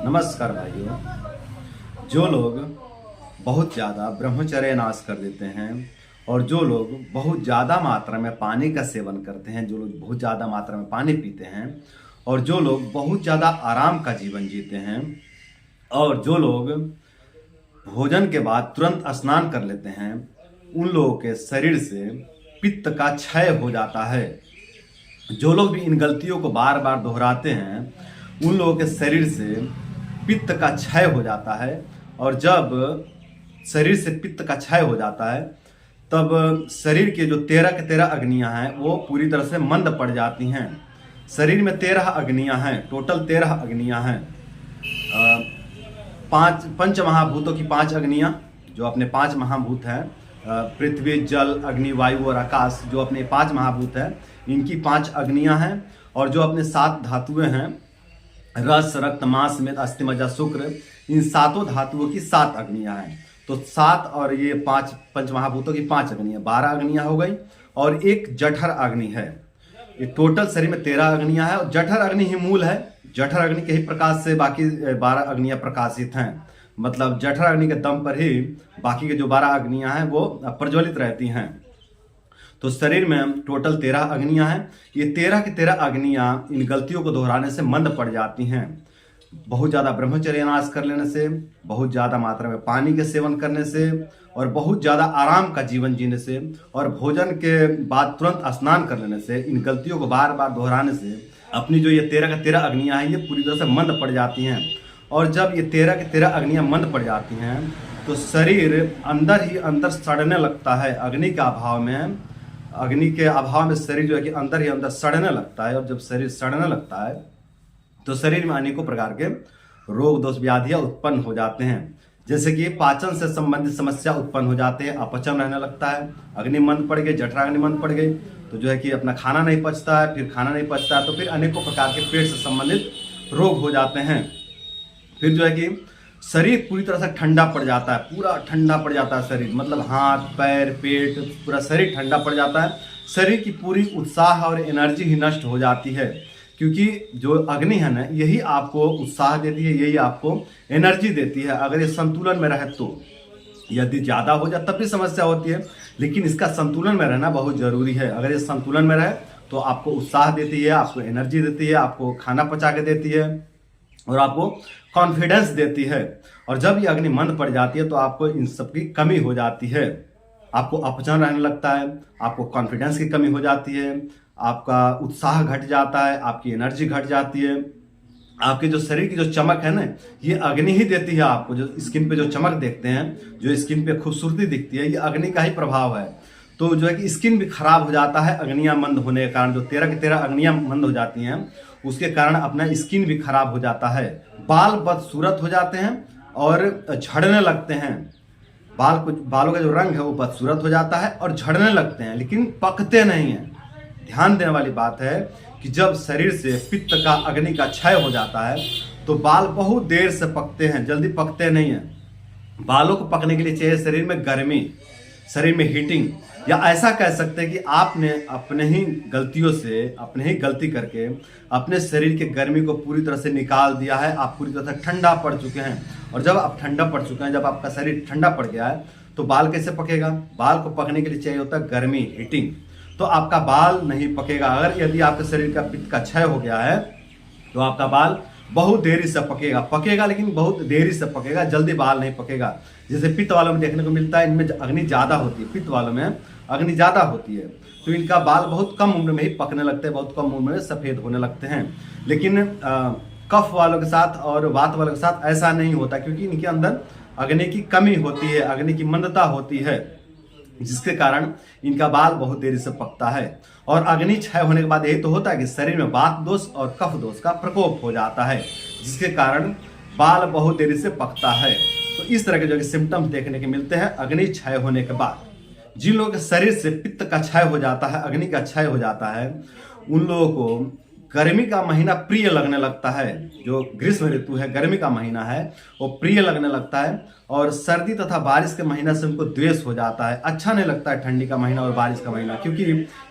नमस्कार भाइयों। जो लोग बहुत ज़्यादा ब्रह्मचर्य नाश कर देते हैं और जो लोग बहुत ज़्यादा मात्रा में पानी का सेवन करते हैं, जो लोग बहुत ज़्यादा मात्रा में पानी पीते हैं और जो लोग बहुत ज़्यादा आराम का जीवन जीते हैं और जो लोग भोजन के बाद तुरंत स्नान कर लेते हैं, उन लोगों के शरीर से पित्त का क्षय हो जाता है। जो लोग भी इन गलतियों को बार बार दोहराते हैं, उन लोगों के शरीर से पित्त का क्षय हो जाता है। और जब शरीर से पित्त का क्षय हो जाता है तब शरीर के जो 13 के 13 अग्नियां हैं वो पूरी तरह से मंद पड़ जाती हैं। शरीर में 13 अग्नियां हैं, टोटल 13 अग्नियां हैं। पांच पंच महाभूतों की 5 अग्नियां, जो अपने 5 महाभूत हैं, पृथ्वी, जल, अग्नि, वायु और आकाश, जो अपने 5 महाभूत हैं, इनकी 5 अग्नियां हैं। और जो अपने 7 धातुएं हैं, रस, रक्त, मांस, मेद, अस्थि, मज्जा, शुक्र, इन 7 धातुओं की 7 अग्नियां हैं। तो 7 और ये 5 पंच महाभूतों की 5 अग्नियां, 12 अग्नियां हो गई और एक जठर अग्नि है। ये टोटल शरीर में 13 अग्नियां हैं और जठर अग्नि ही मूल है। जठर अग्नि के ही प्रकाश से बाकी 12 अग्नियां प्रकाशित हैं। मतलब जठर अग्नि के दम पर ही बाकी के जो 12 अग्नियां हैं वो प्रज्वलित रहती हैं। तो शरीर में टोटल 13 अग्नियां हैं। ये 13 की 13 अग्नियां इन गलतियों को दोहराने से मंद पड़ जाती हैं। बहुत ज़्यादा ब्रह्मचर्य नाश कर लेने से, बहुत ज़्यादा मात्रा में पानी के सेवन करने से और बहुत ज़्यादा आराम का जीवन जीने से और भोजन के बाद तुरंत स्नान कर लेने से, इन गलतियों को बार बार दोहराने से अपनी जो ये 13 की 13 अग्नियां हैं ये पूरी तरह से मंद पड़ जाती हैं। और जब ये 13 की 13 अग्नियां मंद पड़ जाती हैं तो शरीर अंदर ही अंदर सड़ने लगता है। अग्नि के अभाव में शरीर जो है कि अंदर ही अंदर सड़ने लगता है। और जब शरीर सड़ने लगता है तो शरीर में अनेकों प्रकार के रोग, दोष, व्याधियां उत्पन्न हो जाते हैं। जैसे कि पाचन से संबंधित समस्या उत्पन्न हो जाते हैं, अपचन रहने लगता है, अग्नि मंद पड़ गई, जठराग्नि मंद पड़ गई, तो जो है कि अपना खाना नहीं पचता है, फिर खाना नहीं पचता है तो फिर अनेकों प्रकार के पेट से संबंधित रोग हो जाते हैं। फिर जो है कि शरीर पूरी तरह से ठंडा पड़ जाता है, पूरा ठंडा पड़ जाता है शरीर, मतलब हाथ, पैर, पेट, पूरा शरीर ठंडा पड़ जाता है। शरीर की पूरी उत्साह और एनर्जी ही नष्ट हो जाती है, क्योंकि जो अग्नि है ना, यही आपको उत्साह देती है, यही आपको एनर्जी देती है। अगर ये संतुलन में रहे तो, यदि ज़्यादा हो जाए तब भी समस्या होती है, लेकिन इसका संतुलन में रहना बहुत ज़रूरी है। अगर ये संतुलन में रहे तो आपको उत्साह देती है, आपको एनर्जी देती है, आपको खाना पचा के देती है और आपको कॉन्फिडेंस देती है। और जब ये अग्नि मंद पड़ जाती है तो आपको इन सब की कमी हो जाती है। आपको अपचन रहने लगता है, आपको कॉन्फिडेंस की कमी हो जाती है, आपका उत्साह घट जाता है, आपकी एनर्जी घट जाती है। आपके जो शरीर की जो चमक है ना, ये अग्नि ही देती है आपको। जो स्किन पे जो चमक देखते हैं, जो स्किन पे खूबसूरती दिखती है, ये अग्नि का ही प्रभाव है। तो जो है कि स्किन भी खराब हो जाता है अग्नियां मंद होने के कारण। जो 13 की 13 अग्नियां मंद हो जाती हैं उसके कारण अपना स्किन भी खराब हो जाता है। बाल बदसूरत हो जाते हैं और झड़ने लगते हैं। बालों का जो रंग है वो बदसूरत हो जाता है और झड़ने लगते हैं, लेकिन पकते नहीं हैं। ध्यान देने वाली बात है कि जब शरीर से पित्त का, अग्नि का क्षय हो जाता है तो बाल बहुत देर से पकते हैं, जल्दी पकते नहीं हैं। बालों को पकने के लिए चाहिए शरीर में गर्मी, शरीर में हीटिंग, या ऐसा कह सकते हैं कि आपने अपने ही गलतियों से, अपने ही गलती करके अपने शरीर के गर्मी को पूरी तरह से निकाल दिया है। आप पूरी तरह से ठंडा पड़ चुके हैं। और जब आप ठंडा पड़ चुके हैं, जब आपका शरीर ठंडा पड़ गया है तो बाल कैसे पकेगा? बाल को पकने के लिए चाहिए होता है गर्मी, हीटिंग। तो आपका बाल नहीं पकेगा। अगर यदि आपके शरीर का पित्त का क्षय हो गया है तो आपका बाल बहुत देरी से पकेगा, लेकिन बहुत देरी से पकेगा, जल्दी बाल नहीं पकेगा। जैसे पित्त वालों में देखने को मिलता है, इनमें अग्नि ज़्यादा होती है, पित्त वालों में अग्नि ज़्यादा होती है, तो इनका बाल बहुत कम उम्र में ही पकने लगते हैं, बहुत कम उम्र में सफ़ेद होने लगते हैं। लेकिन कफ वालों के साथ और वात वालों के साथ ऐसा नहीं होता, क्योंकि इनके अंदर अग्नि की कमी होती है, अग्नि की मंदता होती है, जिसके कारण इनका बाल बहुत देरी से पकता है। और अग्नि क्षय होने के बाद यही तो होता है कि शरीर में वात दोष और कफ दोष का प्रकोप हो जाता है, जिसके कारण बाल बहुत देरी से पकता है। तो इस तरह के जो सिम्टम्स देखने के मिलते हैं अग्नि क्षय होने के बाद। जिन लोगों के शरीर से पित्त का क्षय हो जाता है, अग्नि का क्षय हो जाता है, उन लोगों को गर्मी का महीना प्रिय लगने लगता है। जो ग्रीष्म ऋतु है, गर्मी का महीना है, वो प्रिय लगने लगता है। और सर्दी तथा बारिश के महीना से उनको द्वेष हो जाता है, अच्छा नहीं लगता है ठंडी का महीना और बारिश का महीना, क्योंकि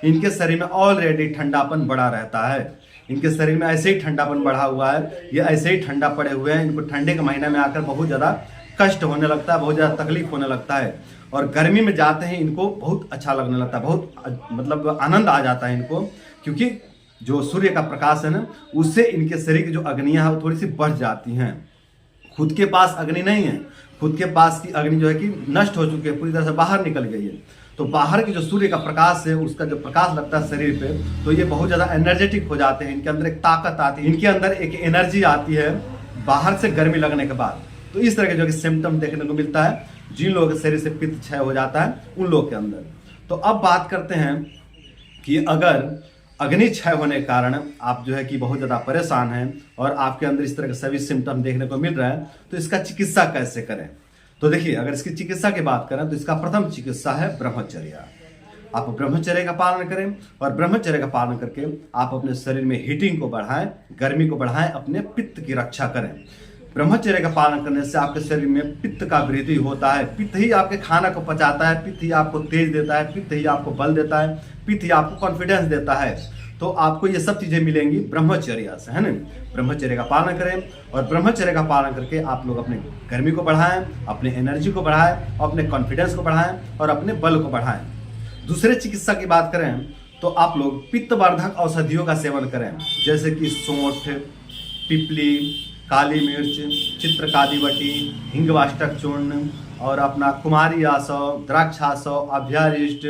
इनके शरीर में ऑलरेडी ठंडापन बड़ा रहता है। इनके शरीर में ऐसे ही ठंडापन बढ़ा हुआ है, ये ऐसे ही ठंडा पड़े हुए हैं। इनको ठंडे के महीने में आकर बहुत ज़्यादा कष्ट होने लगता है, बहुत ज़्यादा तकलीफ होने लगता है। और गर्मी में जाते हैं इनको बहुत अच्छा लगने लगता है, बहुत मतलब आनंद आ जाता है इनको, क्योंकि जो सूर्य का प्रकाश है ना, उससे इनके शरीर की जो अग्नियां हैं वो थोड़ी सी बढ़ जाती हैं। खुद के पास अग्नि नहीं है, खुद के पास की अग्नि जो है कि नष्ट हो चुकी है, पूरी तरह से बाहर निकल गई है। तो बाहर की जो सूर्य का प्रकाश है, उसका जो प्रकाश लगता है शरीर पे, तो ये बहुत ज़्यादा एनर्जेटिक हो जाते हैं। इनके अंदर एक ताकत आती है, इनके अंदर एक एनर्जी आती है बाहर से गर्मी लगने के बाद। तो इस तरह के जो कि सिम्टम देखने को मिलता है जिन लोगों के शरीर से पित्त क्षय हो जाता है उन लोगों के अंदर। तो अब बात करते हैं कि अगर अग्नि क्षय होने के कारण आप जो है कि बहुत ज़्यादा परेशान हैं और आपके अंदर इस तरह के सभी सिम्टम देखने को मिल रहा है, तो इसका चिकित्सा कैसे करें। तो देखिए, अगर इसकी चिकित्सा की बात करें तो इसका प्रथम चिकित्सा है ब्रह्मचर्य। आप ब्रह्मचर्य का पालन करें और ब्रह्मचर्य का पालन करके आप अपने शरीर में हीटिंग को बढ़ाएं, गर्मी को बढ़ाएं, अपने पित्त की रक्षा करें। ब्रह्मचर्य का पालन करने से आपके शरीर में पित्त का वृद्धि होता है। पित्त ही आपके खाना को पचाता है, पित्त ही आपको तेज देता है, पित्त ही आपको बल देता है, पित्त ही आपको कॉन्फिडेंस देता है। तो आपको ये सब चीजें मिलेंगी ब्रह्मचर्य से, है ना। ब्रह्मचर्य का पालन करें और ब्रह्मचर्य का पालन करके आप लोग अपने गर्मी को बढ़ाएं, अपने एनर्जी को बढ़ाएं, अपने कॉन्फिडेंस को बढ़ाएं और अपने बल को बढ़ाएं। दूसरे चिकित्सा की बात करें तो आप लोग पित्तवर्धक औषधियों का सेवन करें, जैसे कि सौंठ, पिपली, काली मिर्च, चित्रकादिवटी, हिंगवाष्टक चूर्ण और अपना कुमारी आसव, द्राक्षासव, अभ्यारिष्ट,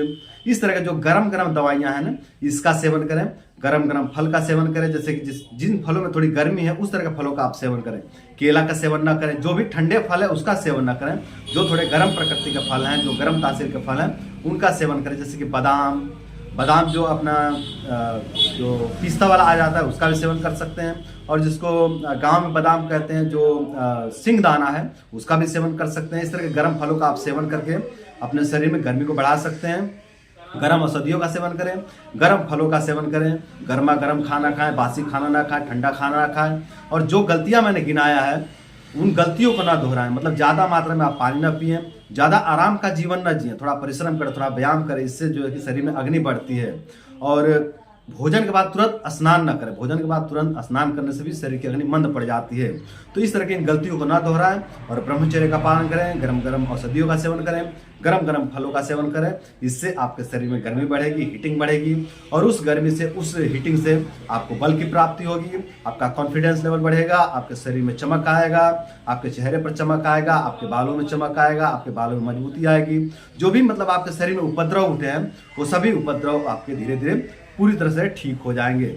इस तरह के जो गरम गरम दवाइयां हैं ना, इसका सेवन करें। गरम गरम फल का सेवन करें, जैसे कि जिन फलों में थोड़ी गर्मी है उस तरह के फलों का आप सेवन करें। केला का सेवन ना करें, जो भी ठंडे फल है उसका सेवन ना करें। जो थोड़े गर्म प्रकृति के फल हैं, जो गर्म तासीर के फल हैं, उनका सेवन करें। जैसे कि बादाम जो अपना जो पिस्ता वाला आ जाता है उसका भी सेवन कर सकते हैं, और जिसको गांव में बादाम कहते हैं, जो सिंगदाना है, उसका भी सेवन कर सकते हैं। इस तरह के गर्म फलों का आप सेवन करके अपने शरीर में गर्मी को बढ़ा सकते हैं। गर्म औषधियों का सेवन करें, गर्म फलों का सेवन करें, गर्मा गर्म खाना खाएं, बासी खाना ना खाएं, ठंडा खाना ना खाएं। और जो गलतियां मैंने गिनाया है उन गलतियों को ना दोहराएं। मतलब ज़्यादा मात्रा में आप पानी ना पिएं, ज़्यादा आराम का जीवन ना जिएं, थोड़ा परिश्रम करें, थोड़ा व्यायाम करें। इससे जो है कि शरीर में अग्नि बढ़ती है। और भोजन के बाद तुरंत स्नान ना करें, भोजन के बाद तुरंत स्नान करने से भी शरीर की अग्नि मंद पड़ जाती है। तो इस तरह की इन गलतियों को ना दोहराएं और ब्रह्मचर्य का पालन करें, गरम गरम औषधियों का सेवन करें, गरम गरम फलों का सेवन करें। इससे आपके शरीर में गर्मी बढ़ेगी, हीटिंग बढ़ेगी, और उस गर्मी से, उस हीटिंग से आपको बल की प्राप्ति होगी, आपका कॉन्फिडेंस लेवल बढ़ेगा, आपके शरीर में चमक आएगा, आपके चेहरे पर चमक आएगा, आपके बालों में चमक आएगा, आपके बालों में मजबूती आएगी। जो भी मतलब आपके शरीर में उपद्रव उठे हैं वो सभी उपद्रव आपके धीरे धीरे पूरी तरह से ठीक हो जाएंगे।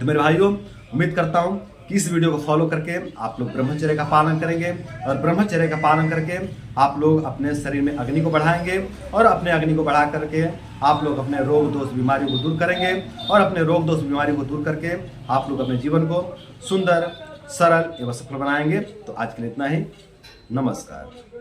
तो मेरे भाइयों, उम्मीद करता हूं कि इस वीडियो को फॉलो करके आप लोग ब्रह्मचर्य का पालन करेंगे, और ब्रह्मचर्य का पालन करके आप लोग अपने शरीर में अग्नि को बढ़ाएंगे, और अपने अग्नि को बढ़ा करके आप लोग अपने रोग दोष बीमारी को दूर करेंगे, और अपने रोग दोष बीमारी को दूर करके आप लोग अपने जीवन को सुंदर, सरल एवं सफल बनाएंगे। तो आज के लिए इतना ही। नमस्कार।